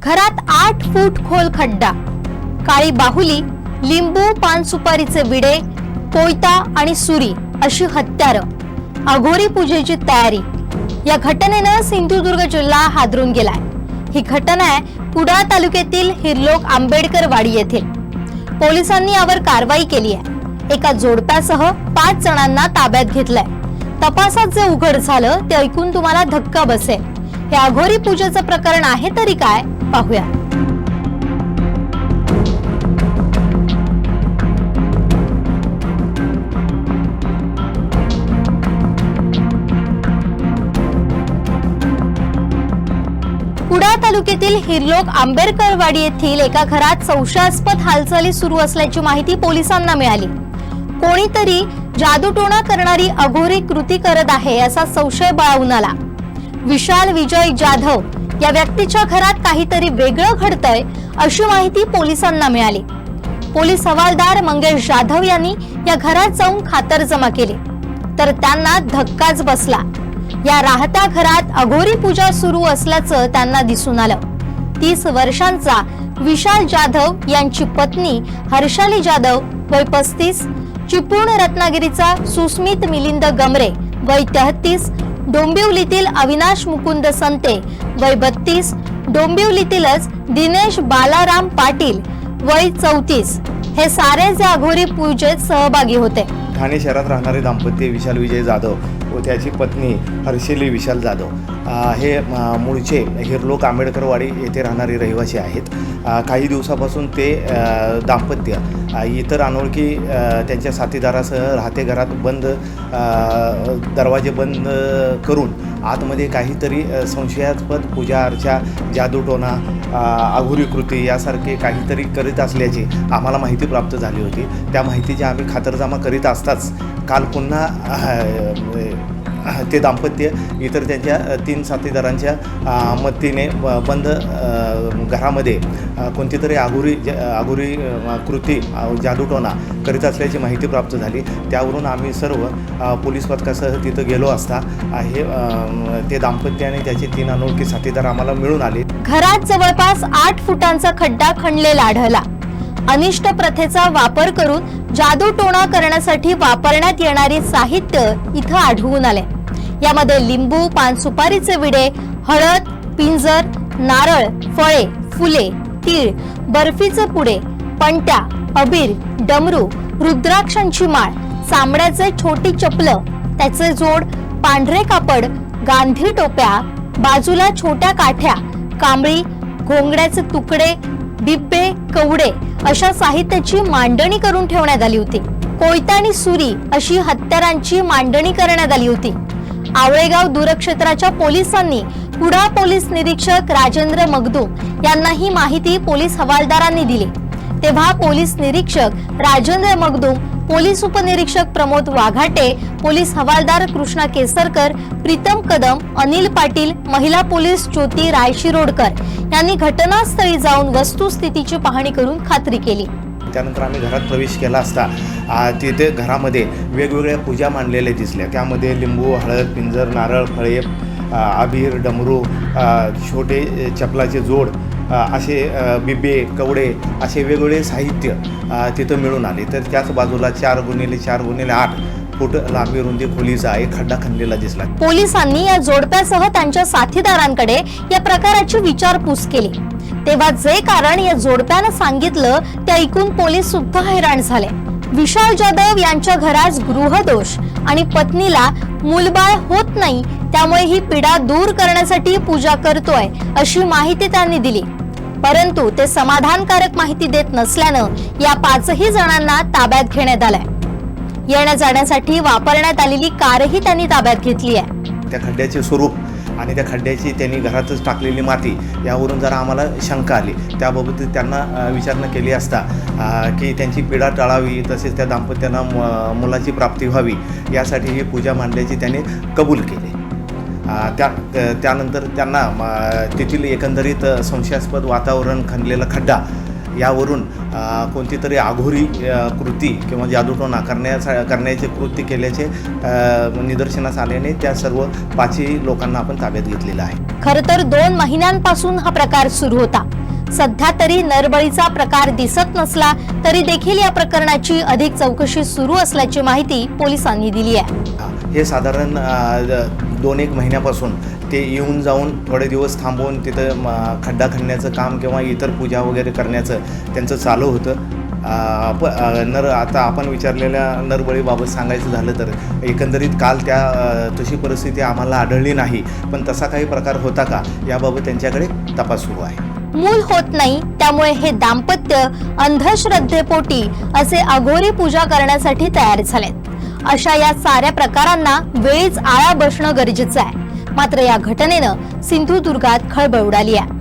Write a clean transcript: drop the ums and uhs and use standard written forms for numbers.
घरात 8 फूट खोल खड्डा, काळी बाहुली, लिंबू पान सुपारीचे विडे, कोयता आणि सुरी अशी हत्यारं, अघोरी पूजेची तयारी। या घटनेनं सिंधुदुर्ग जिल्हा हादरून गेलाय। ही घटना आहे कुडाळ तालुक्यातील हिरलोक आंबेडकर वाडी येथील। पोलिसांनी यावर कारवाई केली आहे। एका जोडप्यासह 5 जणांना ताब्यात घेतलंय। तपासात जे उघड झालं ते ऐकून तुम्हाला धक्का बसेल। हे अघोरी पूजेचं प्रकरण आहे तरी काय, पाहूया। कुडाळ तालुक्यातील हिरलोक आंबेडकरवाडी येथील एका घरात संशयास्पद हालचाली सुरू असल्याची माहिती पोलिसांना मिळाली। कोणीतरी जादूटोणा करणारी अघोरी कृती करत आहे असा संशय बाळगून आला। विशाल विजय जाधव या व्यक्तीच्या घरात काहीतरी वेगळं घडतंय अशी माहिती पोलिसांना मिळाली। पोलीस हवालदार मंगेश जाधव यांनी या घरात जाऊन खातरजमा केली, तर त्यांना धक्काच बसला। या राहत्या घरात अघोरी पूजा सुरू असल्याचं त्यांना दिसून आलं। 30 वर्षांचा विशाल जाधव यांची पत्नी हर्षाली जाधव वय 35, चिपळूण रत्नागिरीचा सुस्मित मिलिंद गमरे वय 33, डोंबिवलीतील अविनाश मुकुंद संते वय 32, डोंबिवलीतीलच दिनेश बालाराम पाटील वय 34 हे सारे या अघोरी पूजेत सहभागी होते। ठाणे शहरात राहणारे दाम्पत्य विशाल विजय जाधव व त्याची पत्नी हर्षेली विशाल जाधव हे मूळचे हिरलोक आंबेडकरवाडी येथे राहणारे रहिवासी आहेत। काही दिवसापासून ते दाम्पत्य इतर अनोळखी त्यांच्या साथीदारासह राहते घरात दरवाजे बंद करून आतमध्ये काहीतरी संशयास्पद पूजा अर्चा, जादूटोणा, अघोरी कृती यासारखे काहीतरी करीत असल्याची आम्हाला माहिती प्राप्त झाली होती। त्या माहितीची आम्ही खातरजमा करीत असताच काल पुन्हा ते दाम्पत्य इतर त्यांच्या 3 साथीदारांच्या मदतीने बंद घरामध्ये कोणती तरी अघोरी कृती, जादूटोणा करीत असल्याची माहिती प्राप्त झाली। त्यावरून आम्ही सर्व पोलीस पथकासह तिथं गेलो असता हे ते दाम्पत्य आणि त्याचे 3 अनोळखी साथीदार आम्हाला मिळून आले। घरात जवळपास 8 फुटांचा खड्डा खणलेला आढळला। अनिष्ट प्रथेचा वापर करून जादूटोणा करण्यासाठी वापरण्यात येणारे साहित्य इथं आढळून आले। यामध्ये लिंबू पान सुपारीचे विडे, हळद, पिंजर, नारळ, फळे, फुले, तीळ, बर्फीचे पुडे, पंट्या, अबीर, डमरू, रुद्राक्षांची माळ, चामड्याचे छोटी चपल, त्याचे जोड, पांढरे कापड, गांधी टोप्या, बाजूला छोट्या काठ्या, कांबळी, घोंगड्याचे तुकडे, बिब्बे, कवडे अशा साहित्याची मांडणी करून ठेवण्यात आली होती। कोयता आणि सुरी अशी हत्यारांची मांडणी करण्यात आली होती। आवळेगाव दूरक्षेत्राच्या पोलिसांनी कुडाळ पोलीस निरीक्षक राजेंद्र मगदूम यांना ही माहिती पोलीस हवालदारांनी दिली। तेव्हा पोलीस निरीक्षक राजेंद्र मगदूम, पोलीस उपनिरीक्षक प्रमोद वाघाटे, पोलीस हवालदार कृष्णा केसरकर, प्रीतम कदम, अनिल पाटील, महिला पोलीस ज्योती रायशिरोडकर यांनी घटनास्थळी जाऊन वस्तुस्थितीची पाहणी करून खात्री केली। त्यानंतर आम्ही घरात प्रवेश केला असता तिथे घरामध्ये वेगवेगळ्या पूजा मांडलेल्या दिसल्या। त्यामध्ये लिंबू, हळद, पिंजर, नारळ, फळे, अबीर, डमरू, छोटे चपलाचे जोड असे बिब्बे, कवडे असे वेगवेगळे साहित्य तिथं मिळून आले। तर त्याच बाजूला 4x4x8 फूट लांबी रुंदी खोलीचा एक खड्डा खणलेला दिसला। पोलिसांनी या जोडप्यासह त्यांच्या साथीदारांकडे या प्रकाराची विचारपूस केली। तेव्हा जे कारण या जोडप्यानं सांगितलं ते ऐकून पोलीस सुद्धा हैराण झाले। विशाल जाधव यांच्या घरात गृहदोष आणि पत्नीला मूलबाळ होत नाही, त्यामुळे ही पीडा दूर करण्यासाठी पूजा करतोय अशी माहिती त्यांनी दिली। परंतु ते समाधानकारक माहिती देत नसल्यानं या 5ही जणांना ताब्यात घेण्यात आलंय। येण्या जाण्यासाठी वापरण्यात आलेली कारही त्यांनी ताब्यात घेतली आहे। त्या खड्ड्याचे स्वरूप आणि त्या खड्ड्याची त्यांनी घरातच टाकलेली माती यावरून जरा आम्हाला शंका आली। त्याबाबत त्यांना विचारणा केली असता की त्यांची पीडा टळावी, तसेच त्या दाम्पत्यांना मुलाची प्राप्ती व्हावी यासाठी ही पूजा मांडल्याची त्यांनी कबूल केली। त्यानंतर त्यांना तेथील एकंदरीत संशयास्पद वातावरण, खणलेला खड्डा यावरून कोणती तरी आघोरी कृती किंवा जादूटोणा करण्याचे कृत्य केल्याचे निदर्शनास आल्याने त्या सर्व 5 लोकांना आपण ताब्यात घेतलेलं आहे. खरं तर 2 महिन्यांपासून हा प्रकार सुरू होता. सध्या तरी नरबळीचा प्रकार दिसत नसला तरी देखील या प्रकरणाची अधिक चौकशी सुरू असल्याची माहिती पोलिसांनी दिली आहे. हे साधारण 2-1 महिन्यापासून ते येऊन जाऊन थोडे दिवस थांबवून तिथं खड्डा खणण्याचं काम किंवा इतर पूजा वगैरे करण्याचं त्यांचं चालू होतं. आता आपण विचारलेल्या नरबळीबाबत सांगायचं झालं तर एकंदरीत काल तशी परिस्थिती आम्हाला आढळली नाही, पण तसा काही प्रकार होता का याबाबत त्यांच्याकडे तपास सुरू आहे. मूल होत नाही त्यामुळे हे दाम्पत्य अंधश्रद्धेपोटी असे अघोरी पूजा करण्यासाठी तयार झालेत. अशा या साऱ्या प्रकारांना वेळीच आळा बसणं गरजेचं आहे. मात्र या घटनेनं सिंधुदुर्गात खळबळ उडाली आहे.